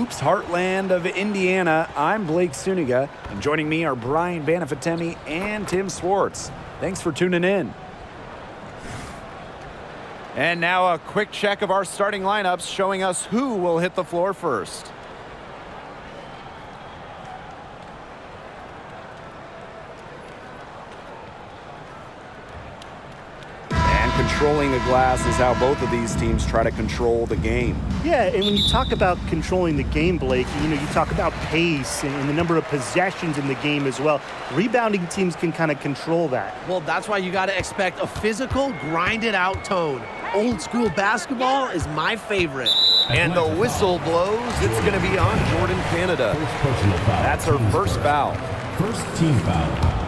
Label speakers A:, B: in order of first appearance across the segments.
A: hoops heartland of Indiana. I'm Blake Suniga, and joining me are Brian Banafitemi and Tim Swartz. Thanks for tuning in. And now a quick check of our starting lineups showing us who will hit the floor first. Controlling the glass is how both of these teams try to control the game.
B: Yeah, and when you talk about controlling the game, Blake, you talk about pace and the number of possessions in the game as well. Rebounding teams can kind of control that.
C: Well, that's why you got to expect a physical, grinded-out tone. Old school basketball is my favorite.
D: And the whistle blows. It's going to be on Jordan Canada.
A: That's her first foul.
E: First team foul.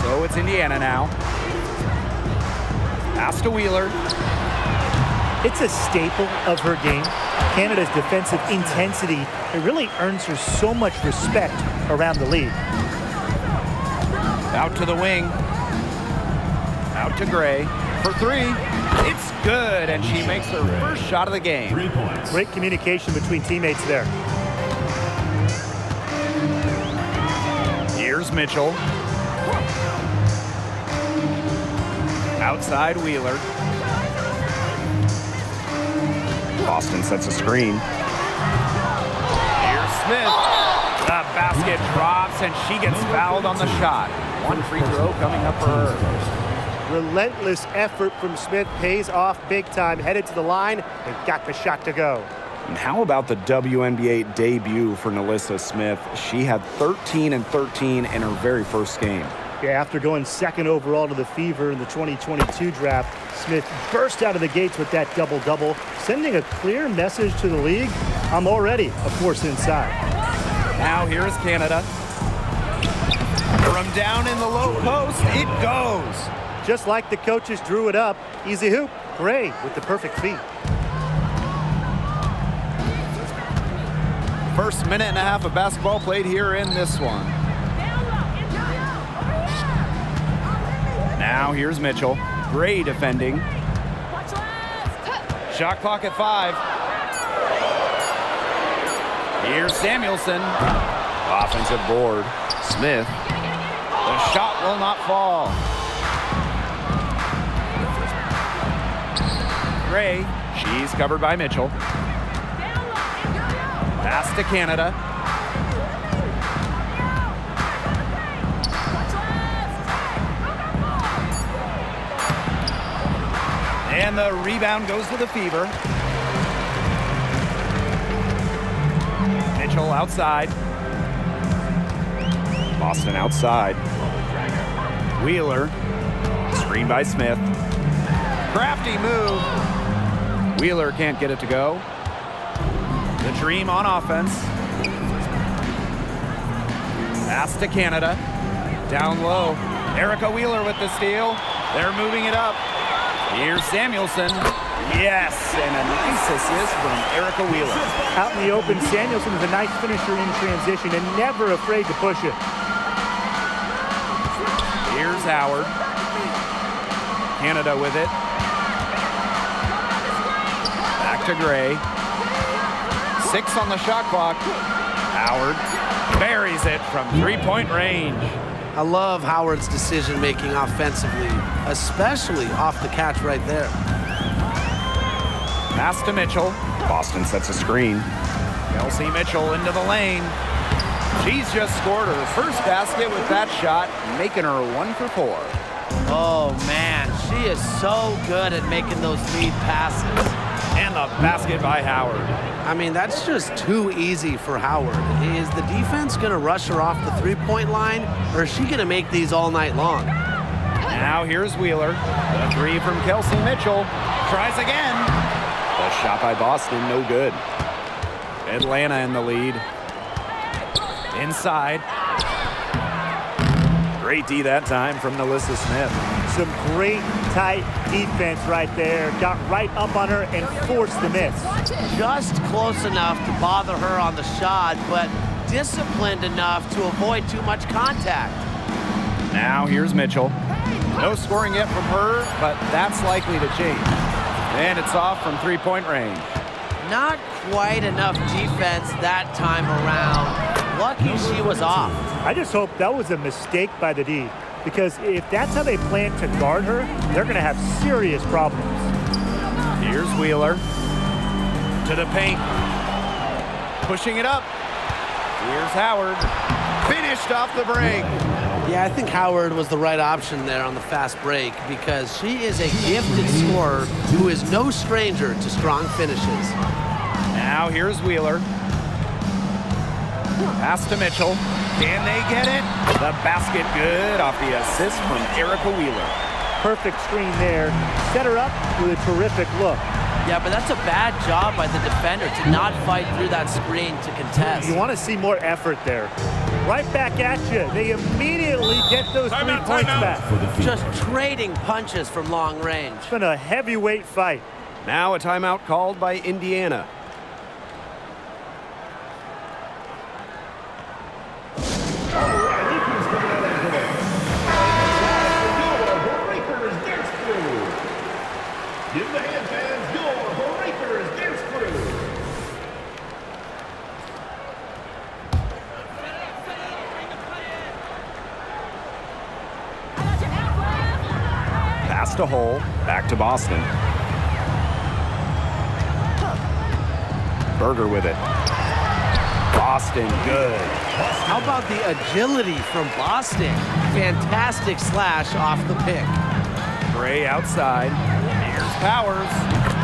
A: So it's Indiana now. Pass to Wheeler.
B: It's a staple of her game. Canada's defensive intensity, it really earns her so much respect around the league.
A: Out to the wing. Out to Gray for three. It's good, and she makes her first shot of the game.
E: 3 points.
B: Great communication between teammates there.
A: Here's Mitchell. Outside Wheeler. Boston sets a screen. Here's Smith. The basket drops, and she gets fouled on the shot. One free throw coming up for her.
B: Relentless effort from Smith pays off big time. Headed to the line and got the shot to go.
A: And how about the WNBA debut for NaLyssa Smith? She had 13 and 13 in her very first game.
B: Yeah, after going second overall to the Fever in the 2022 draft, Smith burst out of the gates with that double-double, sending a clear message to the league. I'm already a force inside.
A: Now here is Canada. From down in the low post, it goes.
B: Just like the coaches drew it up, easy hoop, Gray with the perfect feet.
A: First minute and a half of basketball played here in this one. Now here's Mitchell. Gray defending. Shot clock at 5. Here's Samuelson. Offensive board. Smith. The shot will not fall. Gray. She's covered by Mitchell. Pass to Canada. And the rebound goes to the Fever. Mitchell outside. Boston outside. Wheeler. Screen by Smith. Crafty move. Wheeler can't get it to go. The Dream on offense. Pass to Canada. Down low. Erica Wheeler with the steal. They're moving it up. Here's Samuelson. Yes, and a nice assist from Erica Wheeler.
B: Out in the open, Samuelson is a nice finisher in transition and never afraid to push it.
A: Here's Howard. Canada with it. Back to Gray. 6 on the shot clock. Howard buries it from three-point range.
C: I love Howard's decision-making offensively, especially off the catch right there.
A: Pass to Mitchell. Boston sets a screen. Kelsey Mitchell into the lane. She's just scored her first basket with that shot, making her 1 for 4.
C: Oh, man, she is so good at making those lead passes.
A: And the basket by Howard.
C: I mean, that's just too easy for Howard. Is the defense going to rush her off the three-point line, or is she going to make these all night long?
A: Now here's Wheeler. The three from Kelsey Mitchell. Tries again. The shot by Boston, no good. Atlanta in the lead. Inside. Great D that time from NaLyssa Smith.
B: Some great tight defense right there. Got right up on her and forced the miss.
C: Just close enough to bother her on the shot, but disciplined enough to avoid too much contact.
A: Now here's Mitchell. No scoring yet from her, but that's likely to change. And it's off from three-point range.
F: Not quite enough defense that time around. Lucky she was off.
B: I just hope that was a mistake by the D, because if that's how they plan to guard her, they're going to have serious problems.
A: Here's Wheeler to the paint. Pushing it up. Here's Howard. Finished off the break.
C: Yeah, I think Howard was the right option there on the fast break because she is a gifted scorer who is no stranger to strong finishes.
A: Now here's Wheeler. Pass to Mitchell. Can they get it? The basket good off the assist from Erica Wheeler.
B: Perfect screen there. Set her up with a terrific look.
F: Yeah, but that's a bad job by the defender to not fight through that screen to contest.
B: You want to see more effort there. Right back at you. They immediately get those 3 points back.
F: Just trading punches from long range.
B: It's been a heavyweight fight.
D: Now a timeout called by Indiana.
E: Give the hand fans your Breakers dance crew.
A: Pass to Hole. Back to Boston. Berger with it. Boston, good.
C: How about the agility from Boston? Fantastic slash off the pick.
A: Gray outside. Here's Powers.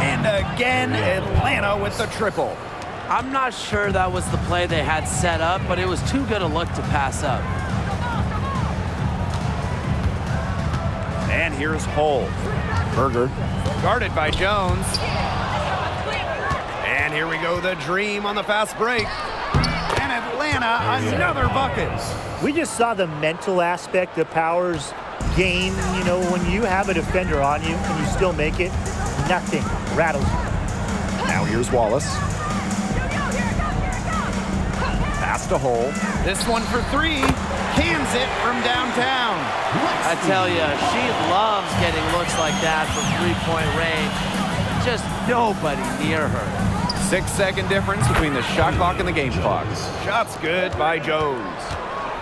A: And again, Atlanta with the triple.
F: I'm not sure that was the play they had set up, but it was too good a look to pass up.
A: And here's Hole. Berger. Guarded by Jones. And here we go, the dream on the fast break. And Atlanta, another bucket.
B: We just saw the mental aspect of Powers gain. You know, when you have a defender on you and you still make it, nothing rattles you.
A: Now here's Wallace. Pass to Hole. This one for three. Cans it from downtown.
F: I tell you, she loves getting looks like that from three-point range. Just nobody near her.
A: 6-second difference between the shot clock and the game clock. Shots good by Jones.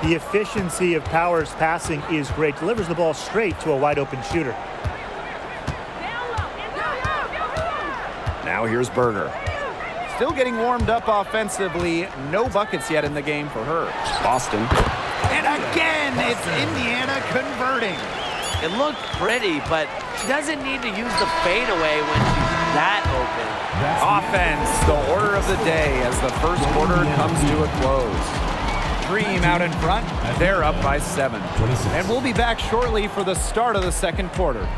B: The efficiency of Powers passing is great. Delivers the ball straight to a wide-open shooter.
A: Now here's Berger. Still getting warmed up offensively. No buckets yet in the game for her. Boston. And again, it's Indiana converting.
F: It looked pretty, but she doesn't need to use the fadeaway when she's that open.
A: Offense, the order of the day as the first quarter comes to a close. Dream out in front. They're up by 7. And we'll be back shortly for the start of the second quarter.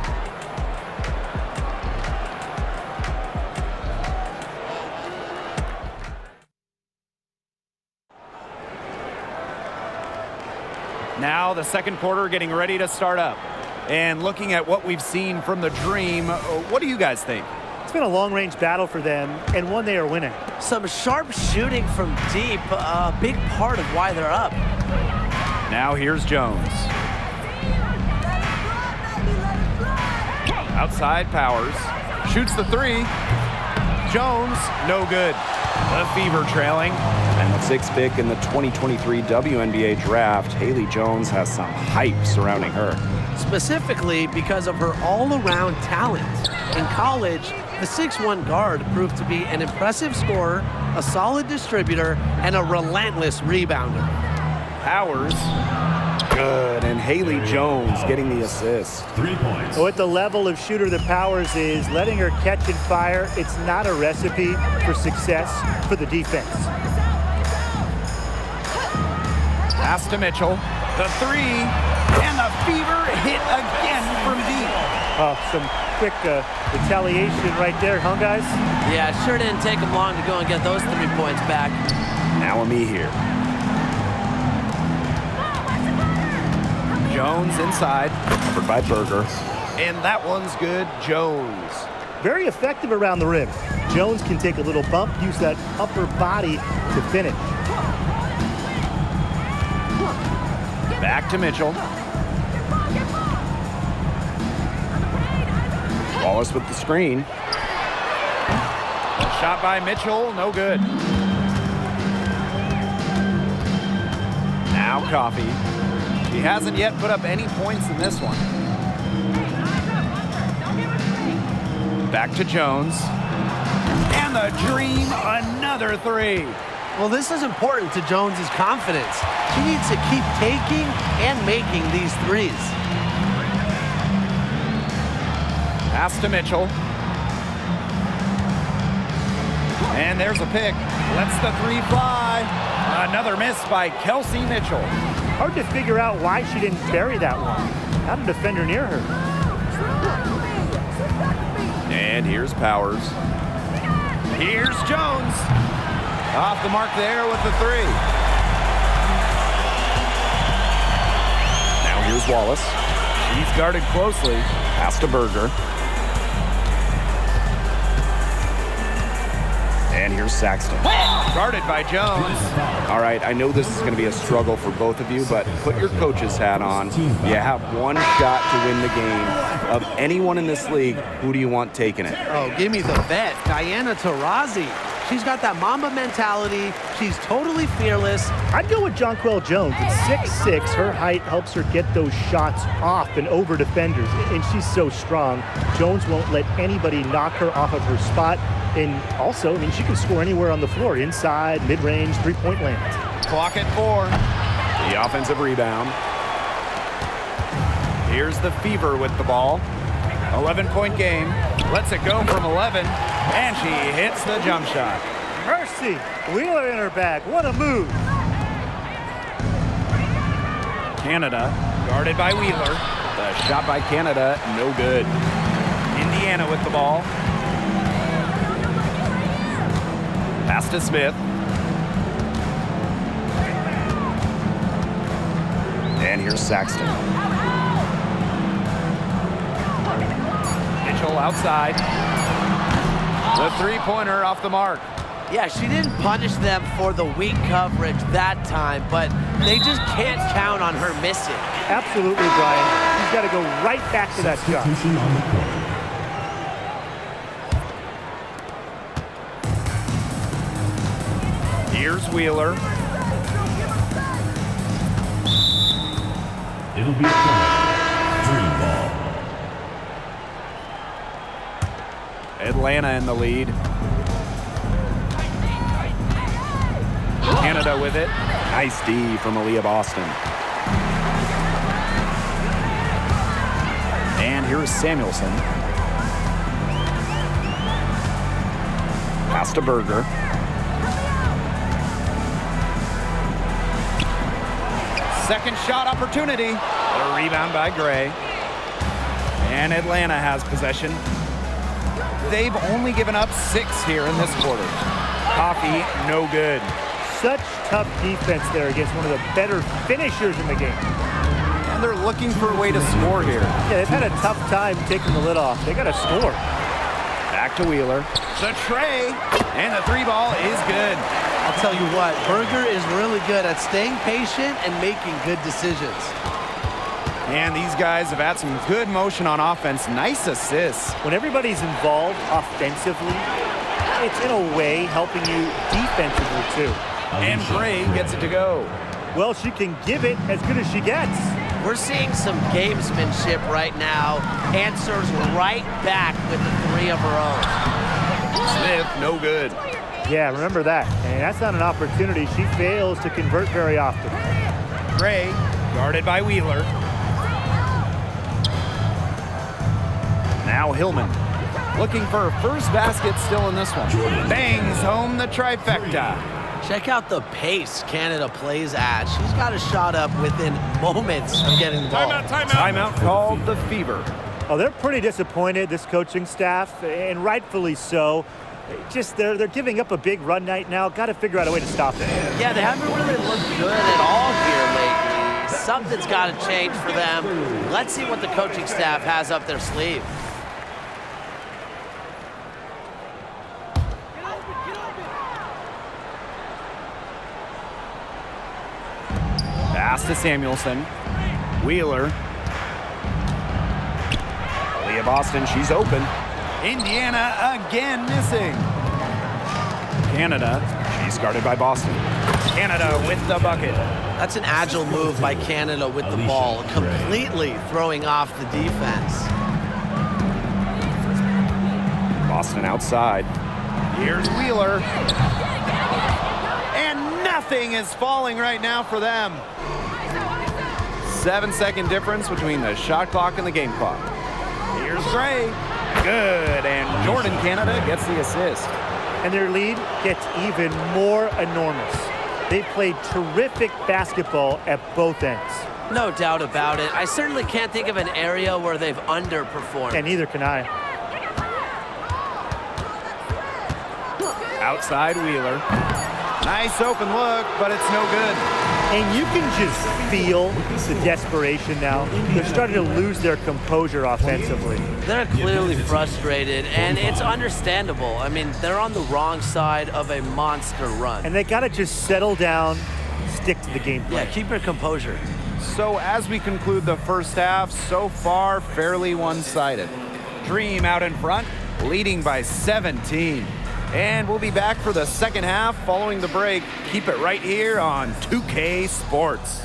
A: Now the second quarter getting ready to start up. And looking at what we've seen from the Dream, what do you guys think?
B: It's been a long-range battle for them, and one they are winning.
F: Some sharp shooting from deep, a big part of why they're up.
A: Now here's Jones. Outside Powers. Shoots the three. Jones, no good. The Fever trailing. And the 6th pick in the 2023 WNBA draft, Haley Jones has some hype surrounding her.
C: Specifically because of her all-around talent. In college, the 6'1" guard proved to be an impressive scorer, a solid distributor, and a relentless rebounder.
A: Powers, good, and Haley Jones getting the assist.
E: 3 points.
B: So at the level of shooter that Powers is, letting her catch and fire, it's not a recipe for success for the defense.
A: Pass to Mitchell. The three, and the Fever hit again from deep.
B: Some quick retaliation right there, huh, guys?
F: Yeah, it sure didn't take them long to go and get those 3 points back.
A: Now Ami here. Jones inside, covered by Berger. And that one's good, Jones.
B: Very effective around the rim. Jones can take a little bump, use that upper body to finish.
A: Back to Mitchell. Wallace with the screen. shot by Mitchell, no good. Now Coffey. She hasn't yet put up any points in this one. Back to Jones. And the dream, another three.
C: Well, this is important to Jones's confidence. She needs to keep taking and making these threes.
A: Pass to Mitchell. And there's a pick. Lets the three fly. Another miss by Kelsey Mitchell.
B: Hard to figure out why she didn't bury that one. Not a defender near her.
A: And here's Powers. Here's Jones. Off the mark there with the three. Now here's Wallace. She's guarded closely. Pass to Berger. And here's Saxton. Guarded by Jones. All right, I know this is going to be a struggle for both of you, but put your coach's hat on. You have one shot to win the game. Of anyone in this league, who do you want taking it?
C: Oh, give me the vet, Diana Taurasi. She's got that Mamba mentality. She's totally fearless.
B: I'd go with Jonquel Jones. At 6'6", her height helps her get those shots off and over defenders, and she's so strong. Jones won't let anybody knock her off of her spot. And also, I mean, she can score anywhere on the floor, inside, mid-range, three-point land.
A: Clock at 4. The offensive rebound. Here's the Fever with the ball. 11-point game. Lets it go from 11, and she hits the jump shot.
B: Mercy! Wheeler in her bag. What a move!
A: Canada, guarded by Wheeler. The shot by Canada, no good. Indiana with the ball. Pass to Smith. And here's Saxton. Mitchell outside. The three-pointer off the mark.
F: Yeah, she didn't punish them for the weak coverage that time, but they just can't count on her missing.
B: Absolutely, Brian. She's got to go right back to that shot.
A: Here's Wheeler.
E: It'll be a dream ball.
A: Atlanta in the lead. Canada with it. Nice D from Aaliyah Boston. And here's Samuelson. Pass to Berger. Second shot opportunity. A rebound by Gray. And Atlanta has possession. They've only given up 6 here in this quarter. Coffey, no good.
B: Such tough defense there against one of the better finishers in the game.
A: And they're looking for a way to score here.
B: Yeah, they've had a tough time taking the lid off. They got to score.
A: Back to Wheeler. The tray, and the three ball is good.
C: I'll tell you what, Berger is really good at staying patient and making good decisions.
A: And these guys have had some good motion on offense. Nice assists.
B: When everybody's involved offensively, it's in a way helping you defensively too.
A: And Gray gets it to go.
B: Well, she can give it as good as she gets.
F: We're seeing some gamesmanship right now. Answers right back with the three of her own.
A: Smith, no good.
B: Yeah, remember that. And that's not an opportunity she fails to convert very often.
A: Gray, guarded by Wheeler. Now Hillman, looking for her first basket still in this one. Bangs home the trifecta.
C: Check out the pace Canada plays at. She's got a shot up within moments of getting the ball.
A: Timeout called the Fever.
B: Oh, they're pretty disappointed, this coaching staff, and rightfully so. Just they're giving up a big run night now. Got to figure out a way to stop it.
F: Yeah, they haven't really looked good at all here lately. Something's got to change for them. Let's see what the coaching staff has up their sleeve.
A: Pass to Samuelson. Wheeler. Leah Boston, she's open. Indiana again missing. Canada, she's guarded by Boston. Canada with the bucket.
C: That's an agile move by Canada with the ball, completely throwing off the defense.
A: Boston outside. Here's Wheeler. And nothing is falling right now for them. 7-second difference between the shot clock and the game clock. Here's Gray. Good, and Jordan Canada gets the assist.
B: And their lead gets even more enormous. They've played terrific basketball at both ends.
F: No doubt about it. I certainly can't think of an area where they've underperformed.
B: And neither can I.
A: Outside Wheeler. Nice open look, but it's no good.
B: And you can just feel the desperation now. They're starting to lose their composure offensively.
F: They're clearly frustrated, and it's understandable. I mean, they're on the wrong side of a monster run.
B: And they got to just settle down, stick to the game plan.
F: Yeah, keep your composure.
A: So as we conclude the first half, so far fairly one-sided. Dream out in front, leading by 17. And we'll be back for the second half following the break. Keep it right here on 2K Sports.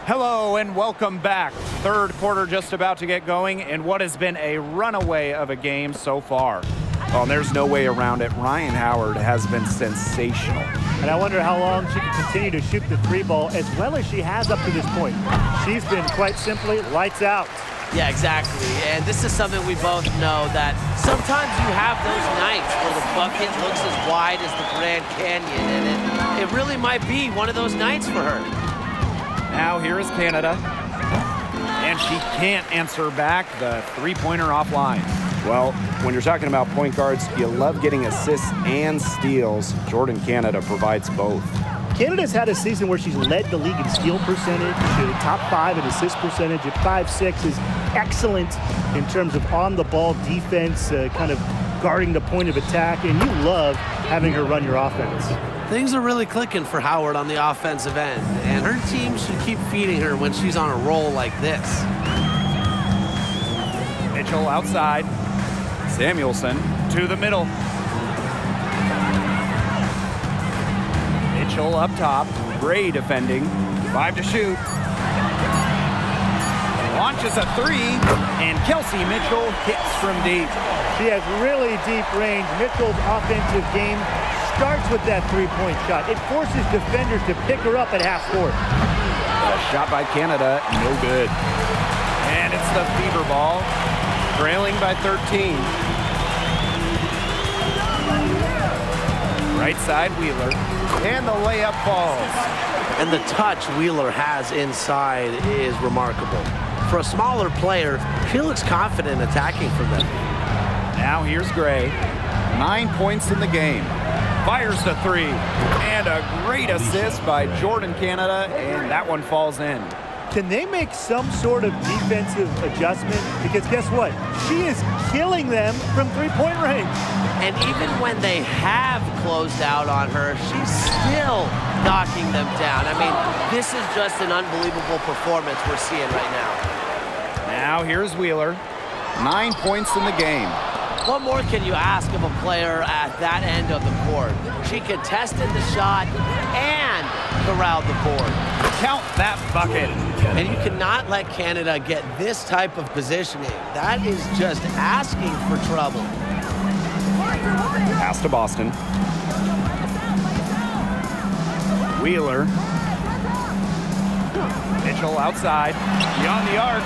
A: Hello and welcome back. Third quarter just about to get going in what has been a runaway of a game so far. Well, there's no way around it. Ryan Howard has been sensational.
B: And I wonder how long she can continue to shoot the three ball as well as she has up to this point. She's been quite simply lights out.
F: Yeah, exactly. And this is something we both know, that sometimes you have those nights where the bucket looks as wide as the Grand Canyon, and it really might be one of those nights for her.
A: Now here is Canada. And she can't answer back the three-pointer offline.
G: Well, when you're talking about point guards, you love getting assists and steals. Jordan Canada provides both.
B: Canada's had a season where she's led the league in steal percentage. She's top 5 in assist percentage at 5'6", is excellent in terms of on-the-ball defense, kind of guarding the point of attack, and you love having her run your offense.
C: Things are really clicking for Howard on the offensive end, and her team should keep feeding her when she's on a roll like this.
A: Mitchell outside. Samuelson to the middle. Mitchell up top. Gray defending. 5 to shoot. Launches a 3, and Kelsey Mitchell hits from deep.
B: She has really deep range. Mitchell's offensive game starts with that three-point shot. It forces defenders to pick her up at half court.
A: A shot by Canada, no good. And it's the fever ball, trailing by 13. Right side, Wheeler, and the layup falls.
C: And the touch Wheeler has inside is remarkable. For a smaller player, she looks confident attacking from them.
A: Now here's Gray, 9 points in the game. Fires the 3, and a great assist by Jordan Canada, and that one falls in.
B: Can they make some sort of defensive adjustment? Because guess what? She is killing them from three-point range.
F: And even when they have closed out on her, she's still knocking them down. I mean, this is just an unbelievable performance we're seeing right now.
A: Now here's Wheeler, 9 points in the game.
F: What more can you ask of a player at that end of the court? She contested the shot and corralled the board.
A: Count that bucket.
C: And you cannot let Canada get this type of positioning. That is just asking for trouble.
A: Pass to Boston. Wheeler. Mitchell outside, beyond the arc.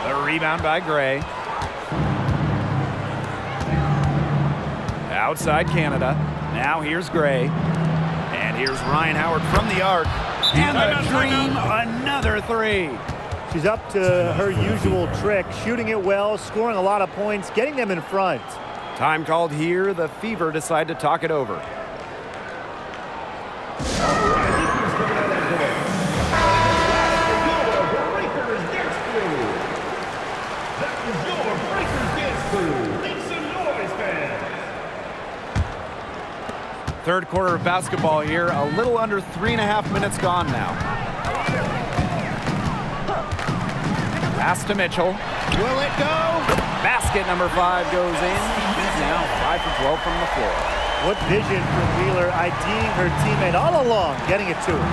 A: The rebound by Gray. Outside Canada. Now here's Gray. And here's Ryan Howard from the arc. And the Dream, another 3.
B: She's up to her usual trick, shooting it well, scoring a lot of points, getting them in front.
A: Time called here. The Fever decide to talk it over. Third quarter of basketball here. A little under 3.5 minutes gone now. Pass to Mitchell. Will it go? Basket number 5 goes in. She's now 5 for 12 from the floor.
B: What vision from Wheeler, IDing her teammate all along, getting it to her.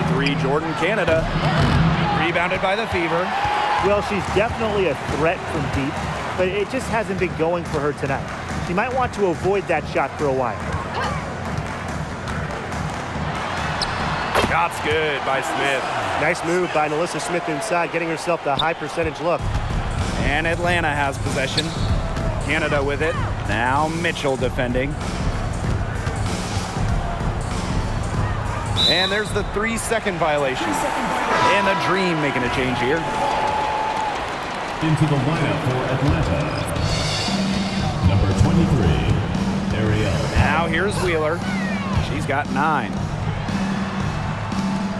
A: For 3, Jordan Canada. Rebounded by the Fever.
B: Well, she's definitely a threat from deep, but it just hasn't been going for her tonight. She might want to avoid that shot for a while.
A: Shot's good by Smith.
B: Nice move by Melissa Smith inside, getting herself the high percentage look.
A: And Atlanta has possession. Canada with it. Now Mitchell defending. And there's the 3-second violation. And the Dream making a change here.
E: Into the lineup for Atlanta. Number 23, Ariel.
A: Now here's Wheeler. She's got 9.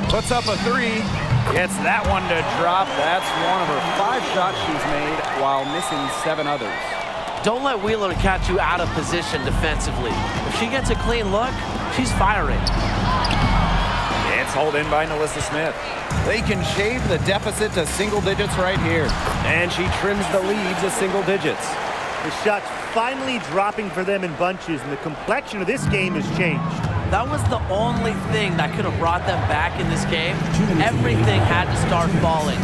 A: Puts up a 3. Gets that one to drop. That's one of her 5 shots she's made while missing 7 others.
F: Don't let Wheeler catch you out of position defensively. If she gets a clean look, she's firing.
A: It's hauled in by Melissa Smith. They can shave the deficit to single digits right here. And she trims the lead to single digits.
B: The shot's finally dropping for them in bunches, and the complexion of this game has changed.
F: That was the only thing that could have brought them back in this game. Everything had to start falling.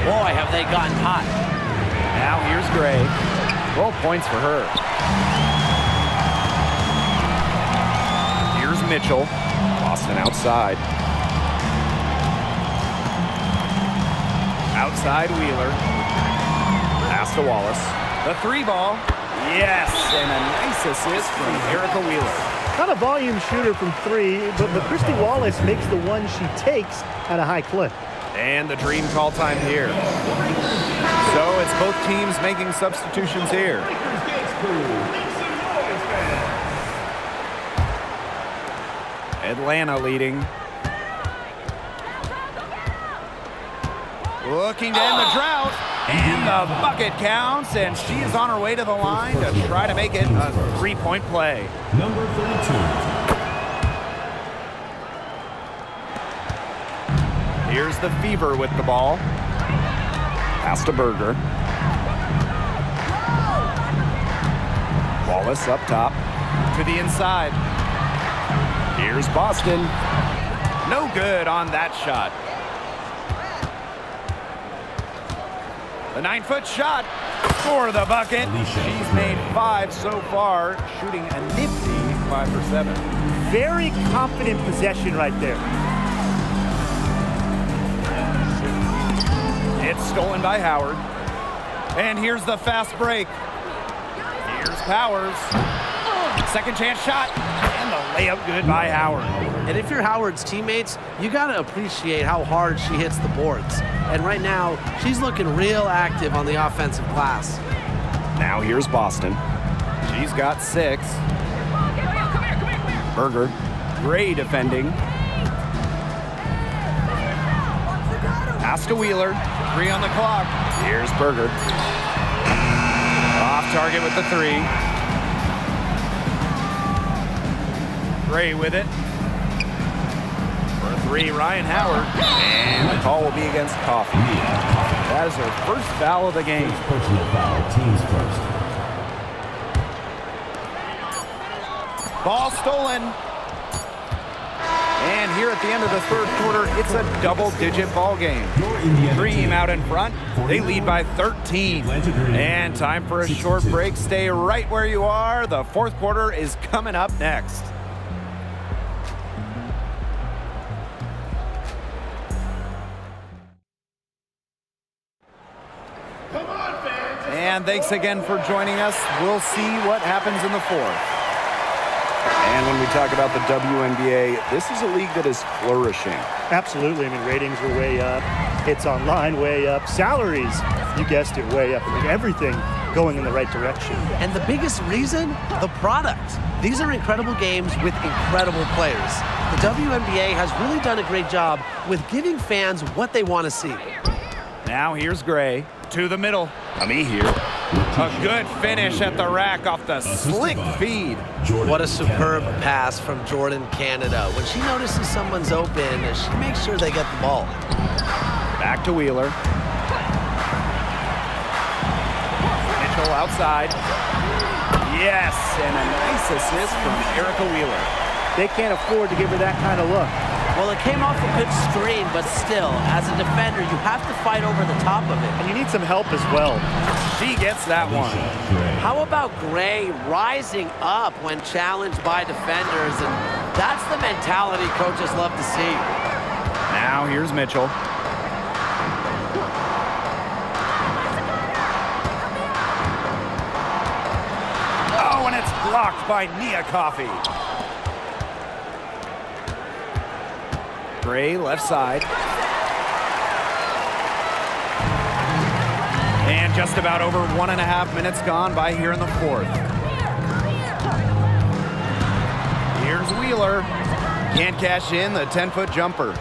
F: Boy, have they gotten hot.
A: Now here's Gray. 12 points for her. Here's Mitchell. Boston outside. Outside Wheeler. Pass to Wallace. The 3 ball. Yes, and a nice assist from Erica Wheeler.
B: Not a volume shooter from 3, but Christy Wallace makes the one she takes at a high clip.
A: And the Dream call time here. So it's both teams making substitutions here. Atlanta leading. Looking to end the drought. And the bucket counts, and she is on her way to the line to try to make it a 3-point play.
E: Number 32.
A: Here's the Fever with the ball. Pass to Berger. Wallace up top to the inside. Here's Boston. No good on that shot. The 9-foot shot for the bucket. She's made 5 so far, shooting a nifty 5 for 7.
B: Very confident possession right there.
A: It's stolen by Howard. And here's the fast break. Here's Powers. Second chance shot. And the layup good by Howard.
C: And if you're Howard's teammates, you got to appreciate how hard she hits the boards. And right now, she's looking real active on the offensive glass.
G: Now here's Boston.
A: She's got 6.
G: Berger.
A: Gray defending. Pass to Wheeler. 3 on the clock.
G: Here's Berger.
A: Off target with the 3. Gray with it. For 3, Ryan Howard. And the call will be against Coffey. That is her first foul of the game.
E: Personal foul, teams first.
A: Ball stolen. And here at the end of the third quarter, it's a double-digit ball game. Dream out in front. They lead by 13. And time for a short break. Stay right where you are. The fourth quarter is coming up next. And thanks again for joining us. We'll see what happens in the fourth.
G: And when we talk about the WNBA, this is a league that is flourishing.
B: Absolutely. I mean, ratings were way up. Hits online way up. Salaries, you guessed it, way up. I mean, everything going in the right direction.
C: And the biggest reason, the product. These are incredible games with incredible players. The WNBA has really done a great job with giving fans what they want to see.
A: Now here's Gray to the middle.
G: Ami here.
A: A good finish at the rack off the slick feed.
C: What a superb pass from Jordan Canada. When she notices someone's open, she makes sure they get the ball.
A: Back to Wheeler. Mitchell outside. Yes, and a nice assist from Erica Wheeler.
B: They can't afford to give her that kind of look.
F: Well, it came off a good screen, but still, as a defender, you have to fight over the top of it.
B: And you need some help as well.
A: She gets that one.
F: How about Gray rising up when challenged by defenders? And that's the mentality coaches love to see.
A: Now here's Mitchell. Oh, and it's blocked by Nia Coffey. Gray left side. And just about over 1.5 minutes gone by here in the fourth. Here's Wheeler. Can't cash in the 10-foot jumper.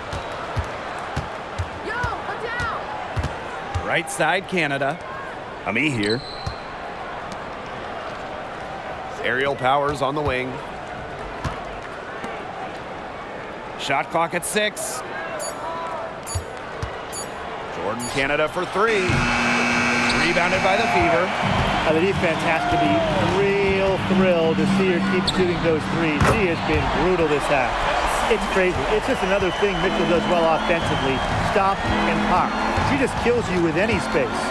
A: Right side, Canada. Ami here. Aerial Powers on the wing. Shot clock at 6. Jordan Canada for 3. Rebounded by the Fever.
B: The defense has to be real thrilled to see her keep shooting those threes. She has been brutal this half. It's crazy. It's just another thing Mitchell does well offensively. Stop and pop. She just kills you with any space.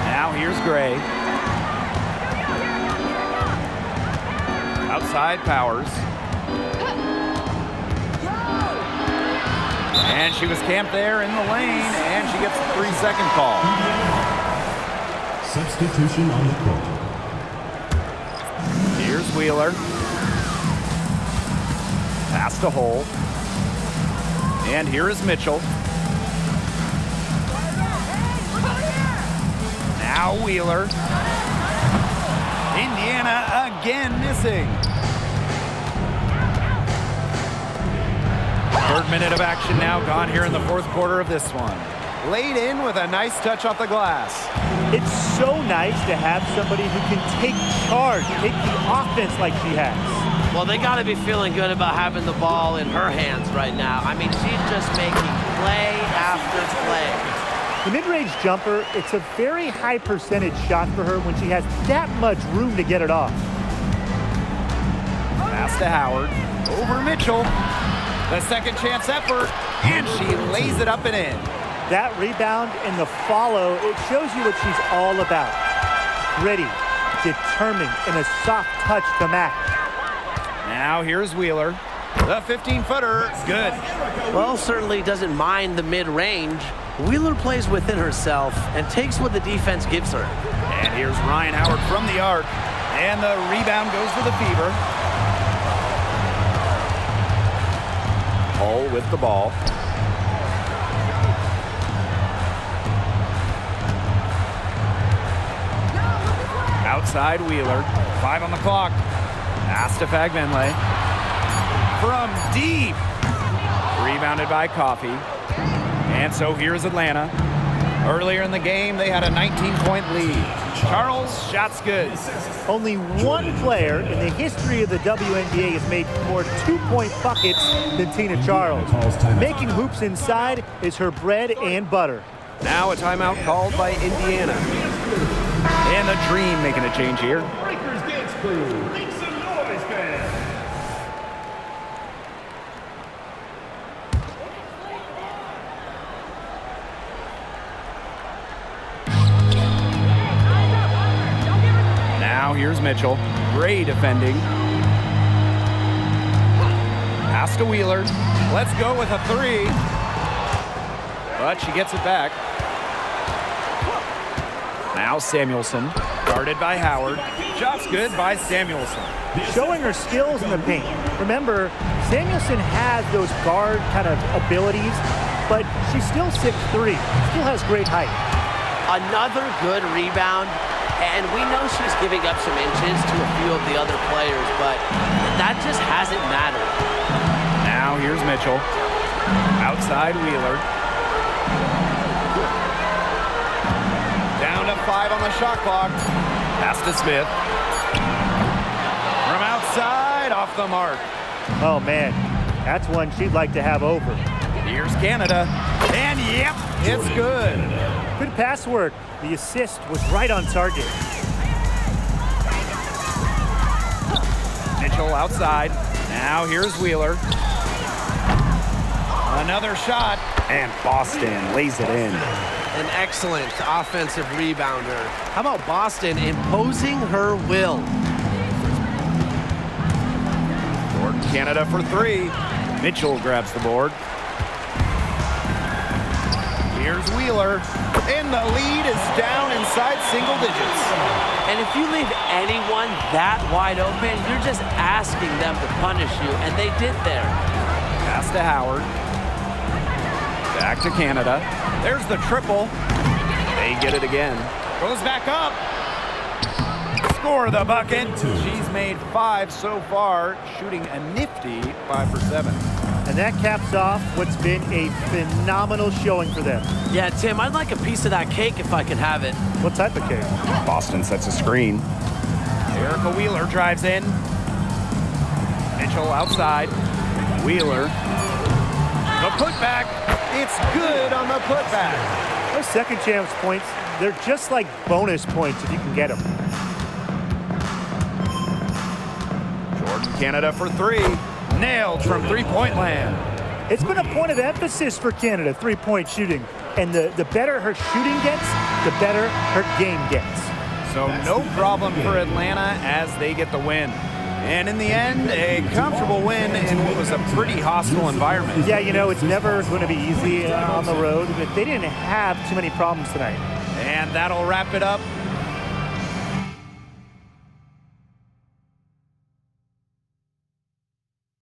A: Now here's Gray. Outside Powers. And she was camped there in the lane, and she gets a 3-second call.
E: Substitution on the court.
A: Here's Wheeler. Pass to Hole. And here is Mitchell. Now Wheeler. Indiana again missing. Third minute of action now gone here in the fourth quarter of this one. Laid in with a nice touch off the glass.
B: It's so nice to have somebody who can take charge, take the offense like she has.
F: Well, they got to be feeling good about having the ball in her hands right now. I mean, she's just making play after play.
B: The mid-range jumper, it's a very high percentage shot for her when she has that much room to get it off.
A: Pass to Howard. Over Mitchell. The second chance effort, and she lays it up and in.
B: That rebound and the follow, it shows you what she's all about. Gritty, determined, and a soft touch to match.
A: Now here's Wheeler. The 15-footer, good.
C: Well, certainly doesn't mind the mid-range. Wheeler plays within herself and takes what the defense gives her.
A: And here's Ryan Howard from the arc. And the rebound goes to the Fever. Hull with the ball. Outside Wheeler. 5 on the clock. Pass to Fagbenle. From deep. Rebounded by Coffey. And so here's Atlanta. Earlier in the game, they had a 19-point lead. Charles, shot's good.
B: Only one player in the history of the WNBA has made more two-point buckets than Tina Charles. Making hoops inside is her bread and butter.
G: Now a timeout called by Indiana.
A: And the Dream making a change here.
E: Breakers dance crew. Make some noise, fans.
A: Now here's Mitchell. Gray defending. Pass to Wheeler. Let's go with a 3. But she gets it back. Now Samuelson. Guarded by Howard. Shot's good by Samuelson.
B: Showing her skills in the paint. Remember, Samuelson has those guard kind of abilities, but she's still 6'3", still has great height.
F: Another good rebound, and we know she's giving up some inches to a few of the other players, but that just hasn't mattered.
A: Now here's Mitchell. Outside Wheeler. Down to 5 on the shot clock. Pass to Smith. From outside, off the mark.
B: Oh, man, that's one she'd like to have over.
A: Here's Canada. And yep, it's good.
B: Good pass work. The assist was right on target.
A: Mitchell outside. Now here's Wheeler. Another shot.
G: And Boston lays it in.
C: An excellent offensive rebounder. How about Boston imposing her will?
A: Jordan Canada for 3. Mitchell grabs the board. Here's Wheeler. And the lead is down inside single digits.
F: And if you leave anyone that wide open, you're just asking them to punish you, and they did there.
A: Pass to Howard. Back to Canada. There's the triple. They get it again. Goes back up. Score the bucket. She's made 5 so far, shooting a nifty 5 for 7.
B: And that caps off what's been a phenomenal showing for them.
F: Yeah, Tim, I'd like a piece of that cake if I could have it.
B: What type of cake?
G: Boston sets a screen.
A: Erica Wheeler drives in. Mitchell outside. Wheeler. The putback. It's good on the putback.
B: Those second chance points, they're just like bonus points if you can get them.
A: Jordan Canada for 3. Nailed from three-point land.
B: It's been a point of emphasis for Canada, three-point shooting. And the better her shooting gets, the better her game gets.
A: So no problem for Atlanta as they get the win. And in the end, a comfortable win in what was a pretty hostile environment.
B: Yeah, you know, it's never going to be easy on the road, but they didn't have too many problems tonight.
A: And that'll wrap it up